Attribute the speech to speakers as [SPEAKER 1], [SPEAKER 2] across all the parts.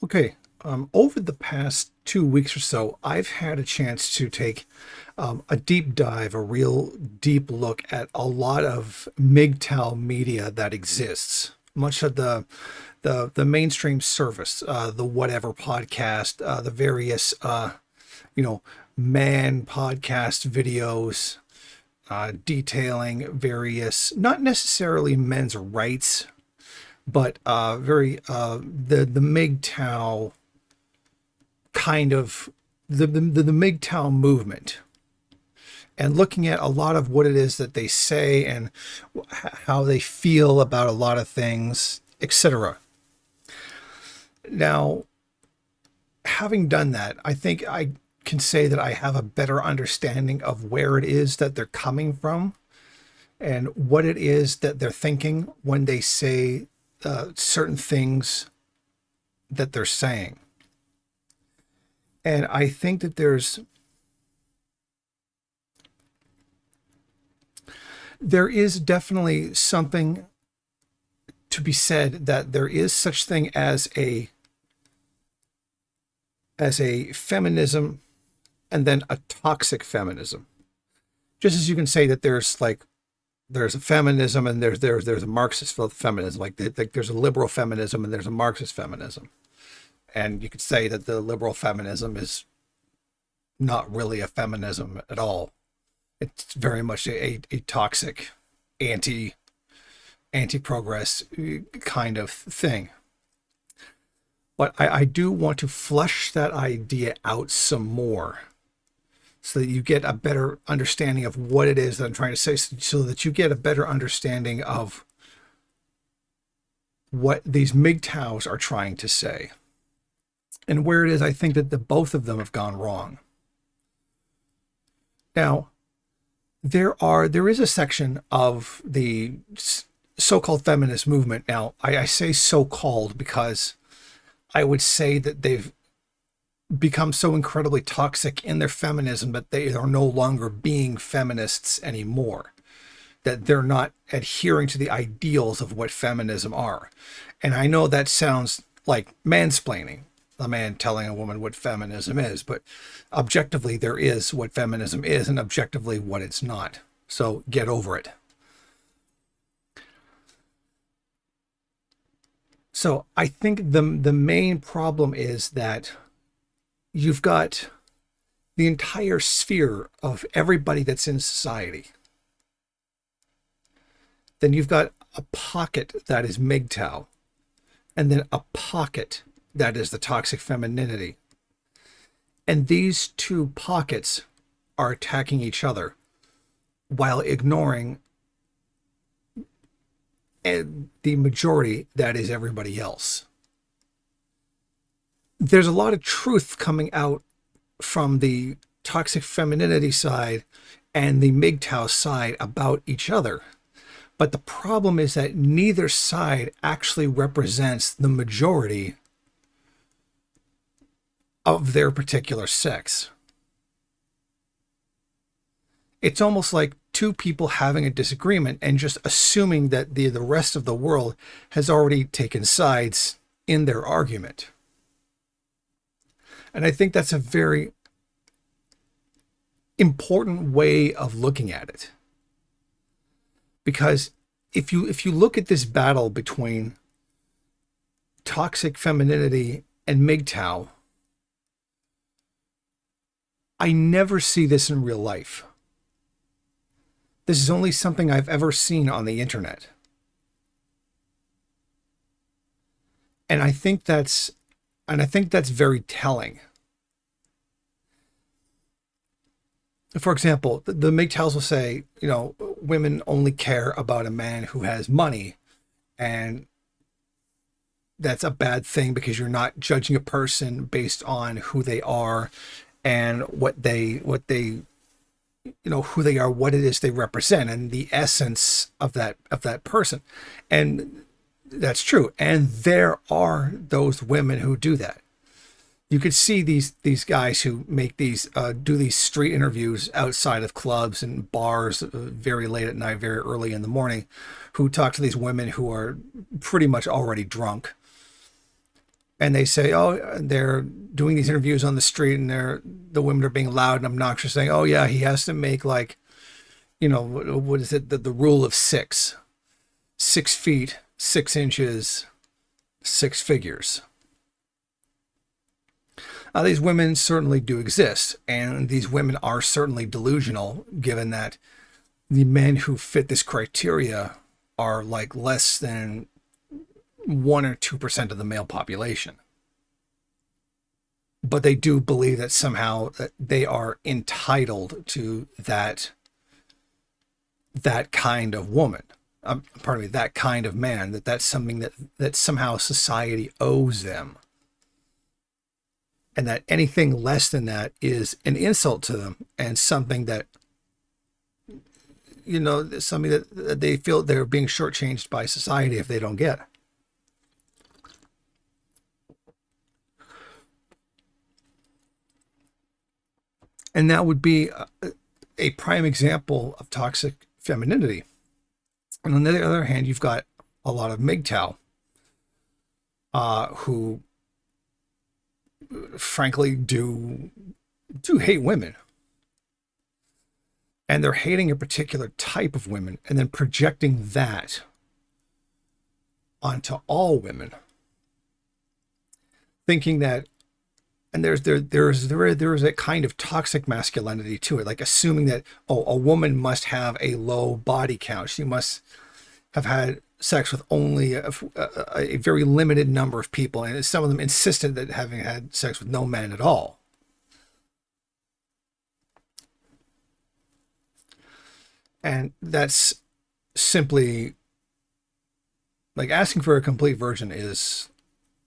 [SPEAKER 1] Okay, over the past 2 weeks or so, I've had a chance to take a deep dive, a real deep look at a lot of MGTOW media that exists. Much of the mainstream service, the whatever podcast, the various you know man podcast videos, detailing various not necessarily men's rights, but very the MGTOW kind of the MGTOW movement, and looking at a lot of what it is that they say and how they feel about a lot of things, etc. Now, having done that, I think I can say that I have a better understanding of where it is that they're coming from and what it is that they're thinking when they say certain things that they're saying. And I think that there is definitely something to be said that there is such thing as a feminism and then a toxic feminism. Just as you can say that there's a feminism and there's a Marxist feminism, like there's a liberal feminism and there's a Marxist feminism. And you could say that the liberal feminism is not really a feminism at all. It's very much a toxic anti progress kind of thing. But I do want to flesh that idea out some more so that you get a better understanding of what it is that I'm trying to say, so that you get a better understanding of what these MGTOWs are trying to say and where it is I think that the both of them have gone wrong. Now, there is a section of the so-called feminist movement. Now, I say so-called because I would say that they've become so incredibly toxic in their feminism that they are no longer being feminists anymore, that they're not adhering to the ideals of what feminism are. And I know that sounds like mansplaining, a man telling a woman what feminism is, but objectively there is what feminism is and objectively what it's not. So get over it. So I think the main problem is that you've got the entire sphere of everybody that's in society. Then you've got a pocket that is MGTOW, and then a pocket that is the toxic femininity. And these two pockets are attacking each other while ignoring the majority that is everybody else. There's a lot of truth coming out from the toxic femininity side and the MGTOW side about each other. But the problem is that neither side actually represents the majority of their particular sex. It's almost like two people having a disagreement and just assuming that the rest of the world has already taken sides in their argument. And I think that's a very important way of looking at it. Because if you look at this battle between toxic femininity and MGTOW, I never see this in real life. This is only something I've ever seen on the internet. And I think that's very telling. For example, the MGTOWs will say, women only care about a man who has money, and that's a bad thing because you're not judging a person based on who they are and what they who they are, what it is they represent, and the essence of that person. And that's true. And there are those women who do that. You could see these guys who make these do these street interviews outside of clubs and bars very late at night, very early in the morning, who talk to these women who are pretty much already drunk. and they say, oh, they're doing these interviews on the street, and the women are being loud and obnoxious, saying, oh yeah, he has to make like, what is it, the rule of 6 feet 6 inches, 6 figures. These women certainly do exist, and these women are certainly delusional, given that the men who fit this criteria are like less than 1 or 2% of the male population. But they do believe that somehow that they are entitled to that kind of woman. Pardon me, that kind of man. That's something that somehow society owes them, and that anything less than that is an insult to them, and something that something that they feel they're being shortchanged by society if they don't get. And that would be a prime example of toxic femininity. And on the other hand, you've got a lot of MGTOW who frankly do hate women. And they're hating a particular type of women and then projecting that onto all women, thinking that, and there's a kind of toxic masculinity to it, like assuming that, oh, a woman must have a low body count. She must have had sex with only a very limited number of people, and some of them insisted that having had sex with no men at all. And that's simply like asking for a complete virgin is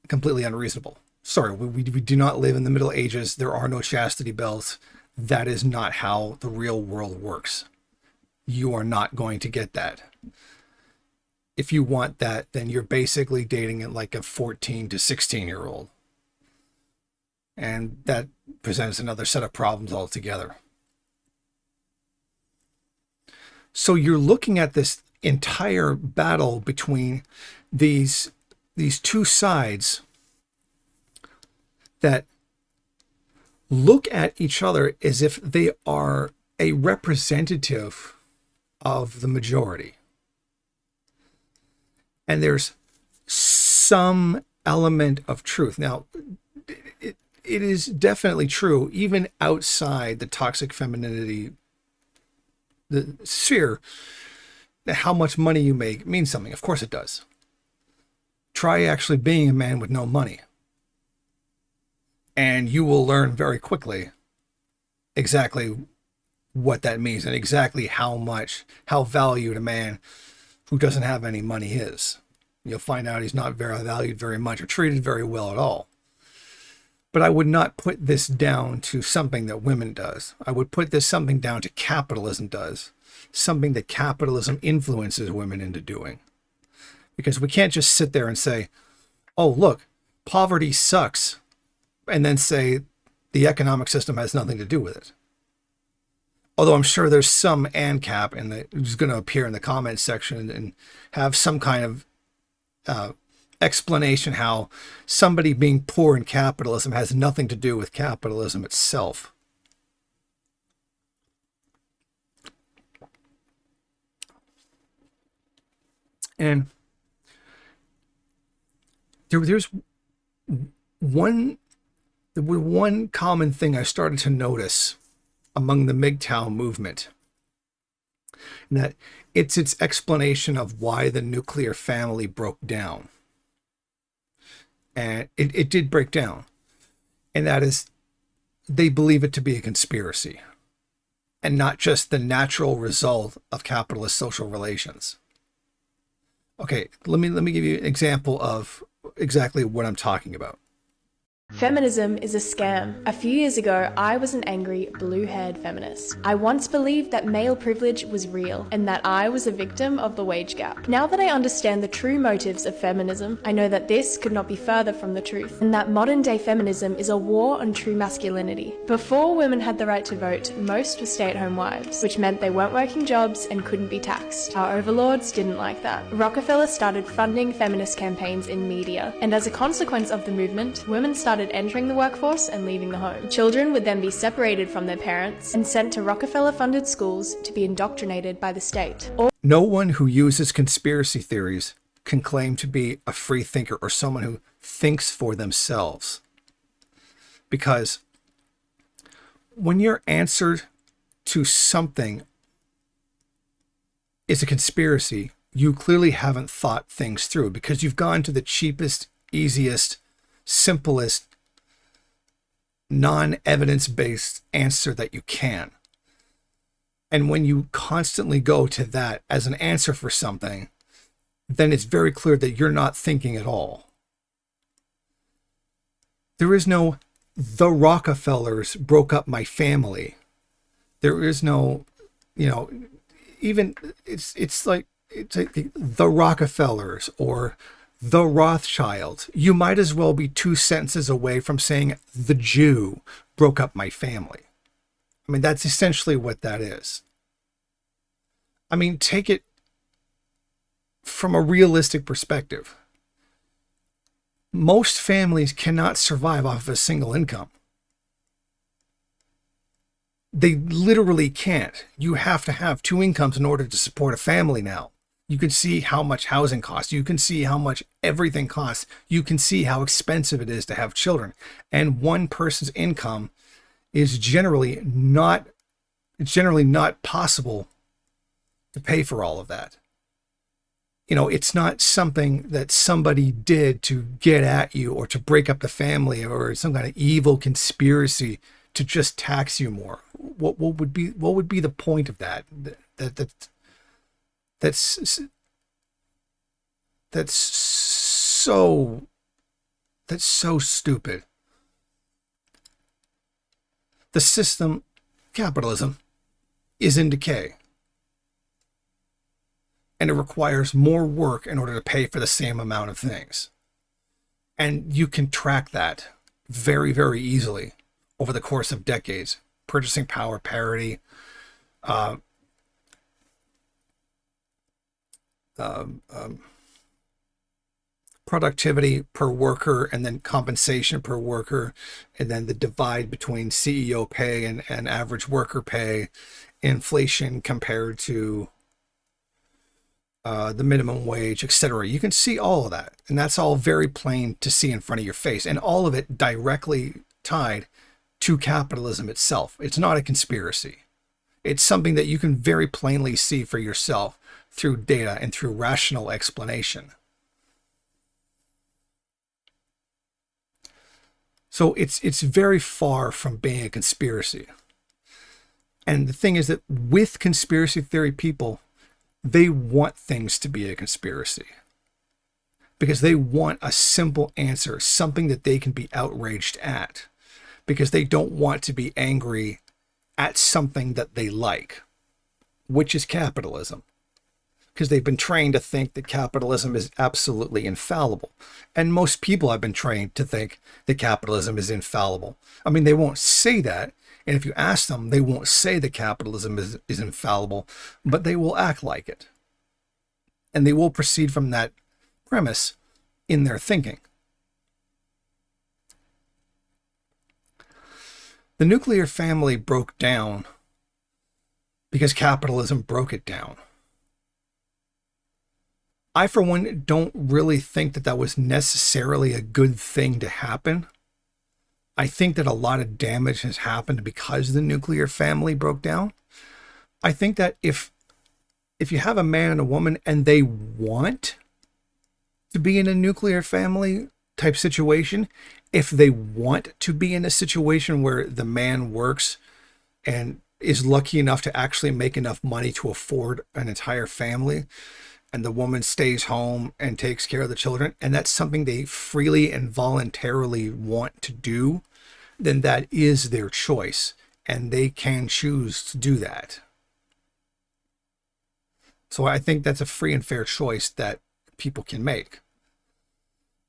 [SPEAKER 1] completely unreasonable. Sorry, we do not live in the Middle Ages. There are no chastity belts. That is not how the real world works. You are not going to get that. If you want that, then you're basically dating it like a 14 to 16-year-old. And that presents another set of problems altogether. So you're looking at this entire battle between these two sides that look at each other as if they are a representative of the majority. And there's some element of truth. Now, it is definitely true, even outside the toxic femininity the sphere, how much money you make means something. Of course it does. Try actually being a man with no money, and you will learn very quickly exactly what that means and exactly how valued a man who doesn't have any money is. You'll find out he's not very valued very much or treated very well at all. But I would not put this down to something that women does. I would put this something down to capitalism does, something that capitalism influences women into doing. Because we can't just sit there and say, oh, look, poverty sucks, and then say the economic system has nothing to do with it. Although I'm sure there's some ANCAP who's going to appear in the comments section and have some kind of explanation how somebody being poor in capitalism has nothing to do with capitalism itself. And there's one common thing I started to notice among the MGTOW movement, and that it's its explanation of why the nuclear family broke down. And it did break down. And that is, they believe it to be a conspiracy and not just the natural result of capitalist social relations. Okay, let me give you an example of exactly what I'm talking about.
[SPEAKER 2] Feminism is a scam. A few years ago, I was an angry, blue-haired feminist. I once believed that male privilege was real and that I was a victim of the wage gap. Now that I understand the true motives of feminism, I know that this could not be further from the truth, and that modern-day feminism is a war on true masculinity. Before women had the right to vote, most were stay-at-home wives, which meant they weren't working jobs and couldn't be taxed. Our overlords didn't like that. Rockefeller started funding feminist campaigns in media, and as a consequence of the movement, women started entering the workforce and leaving the home. Children would then be separated from their parents and sent to Rockefeller-funded schools to be indoctrinated by the state.
[SPEAKER 1] No one who uses conspiracy theories can claim to be a free thinker or someone who thinks for themselves. Because when your answer to something is a conspiracy, you clearly haven't thought things through, because you've gone to the cheapest, easiest, simplest, non-evidence-based answer that you can. And when you constantly go to that as an answer for something, then it's very clear that you're not thinking at all. There is no, the Rockefellers broke up my family. There is no, even it's like the Rockefellers or the Rothschilds. You might as well be two sentences away from saying the Jew broke up my family. I mean, that's essentially what that is. I mean, take it from a realistic perspective. Most families cannot survive off of a single income. They literally can't. You have to have two incomes in order to support a family now. You can see how much housing costs. You can see how much everything costs. You can see how expensive it is to have children. And one person's income is generally not possible to pay for all of that. It's not something that somebody did to get at you or to break up the family or some kind of evil conspiracy to just tax you more. What would be the point of that? That's so stupid. The system, capitalism, is in decay. And it requires more work in order to pay for the same amount of things. And you can track that very, very easily over the course of decades. Purchasing power parity, productivity per worker, and then compensation per worker, and then the divide between CEO pay and average worker pay, inflation compared to the minimum wage, etc. You can see all of that, and that's all very plain to see in front of your face, and all of it directly tied to capitalism itself. It's not a conspiracy. It's something that you can very plainly see for yourself through data and through rational explanation. So it's very far from being a conspiracy. And the thing is that with conspiracy theory people, they want things to be a conspiracy because they want a simple answer, something that they can be outraged at, because they don't want to be angry at something that they like, which is capitalism. Because they've been trained to think that capitalism is absolutely infallible. And most people have been trained to think that capitalism is infallible. I mean, they won't say that. And if you ask them, they won't say that capitalism is infallible, but they will act like it. And they will proceed from that premise in their thinking. The nuclear family broke down because capitalism broke it down. I, for one, don't really think that that was necessarily a good thing to happen. I think that a lot of damage has happened because the nuclear family broke down. I think that if you have a man and a woman and they want to be in a nuclear family type situation, if they want to be in a situation where the man works and is lucky enough to actually make enough money to afford an entire family, and the woman stays home and takes care of the children, and that's something they freely and voluntarily want to do, then that is their choice, and they can choose to do that. So I think that's a free and fair choice that people can make.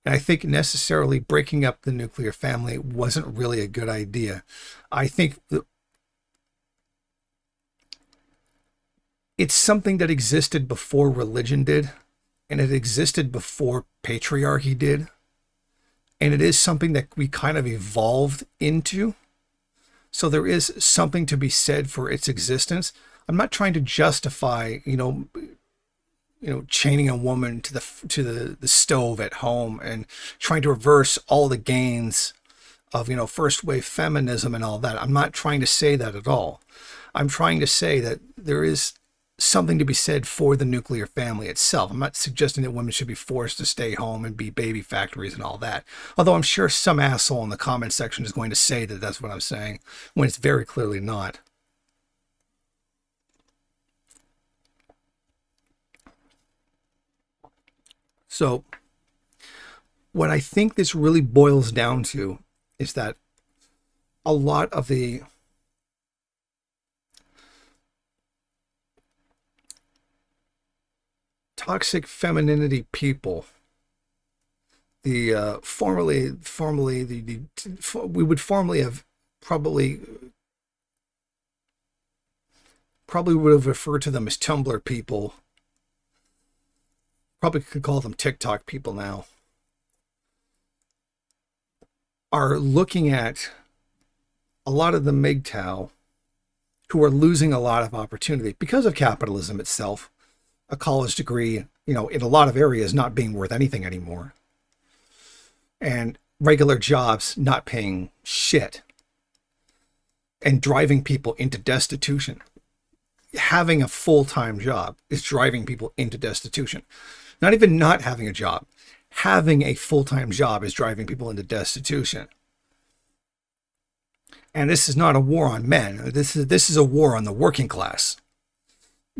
[SPEAKER 1] And I think necessarily breaking up the nuclear family wasn't really a good idea. I think that it's something that existed before religion did, and it existed before patriarchy did. And it is something that we kind of evolved into. So there is something to be said for its existence. I'm not trying to justify, chaining a woman to the stove at home and trying to reverse all the gains of, first wave feminism and all that. I'm not trying to say that at all. I'm trying to say that there is something to be said for the nuclear family itself. I'm not suggesting that women should be forced to stay home and be baby factories and all that. Although I'm sure some asshole in the comment section is going to say that that's what I'm saying, when it's very clearly not. So what I think this really boils down to is that a lot of the toxic femininity people, we would formerly have probably would have referred to them as Tumblr people. Probably could call them TikTok people now. Are looking at a lot of the MGTOW who are losing a lot of opportunity because of capitalism itself. A college degree, in a lot of areas not being worth anything anymore. And regular jobs not paying shit. And driving people into destitution. Having a full-time job is driving people into destitution. Not even not having a job. Having a full-time job is driving people into destitution. And this is not a war on men. This is a war on the working class.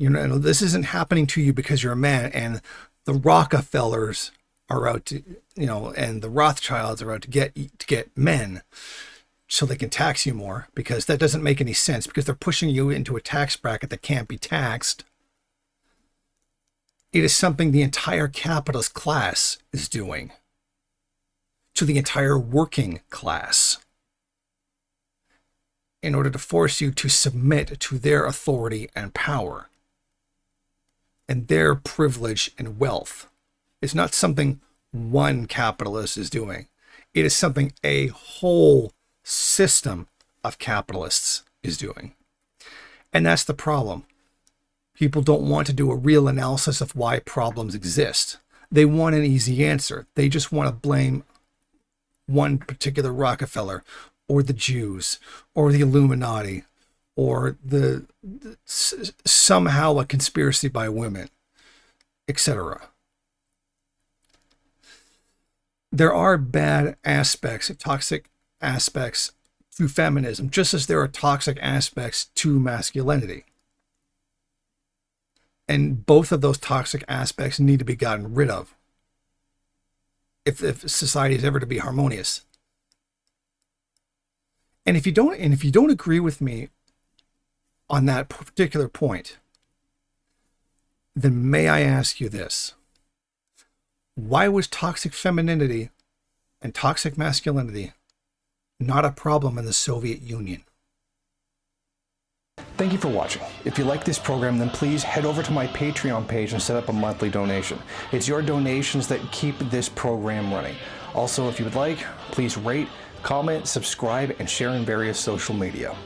[SPEAKER 1] This isn't happening to you because you're a man and the Rockefellers are out to, and the Rothschilds are out to get men so they can tax you more, because that doesn't make any sense, because they're pushing you into a tax bracket that can't be taxed. It is something the entire capitalist class is doing to the entire working class in order to force you to submit to their authority and power and their privilege and wealth. It's not something one capitalist is doing. It is something a whole system of capitalists is doing. And that's the problem. People don't want to do a real analysis of why problems exist. They want an easy answer. They just want to blame one particular Rockefeller or the Jews or the Illuminati or somehow a conspiracy by women, etc. There are bad aspects, toxic aspects to feminism, just as there are toxic aspects to masculinity. And both of those toxic aspects need to be gotten rid of if society is ever to be harmonious. And if you don't agree with me on that particular point, then may I ask you this: why was toxic femininity and toxic masculinity not a problem in the Soviet Union?
[SPEAKER 3] Thank you for watching. If you like this program, then please head over to my Patreon page and set up a monthly donation. It's your donations that keep this program running. Also, if you would like, please rate, comment, subscribe, and share in various social media.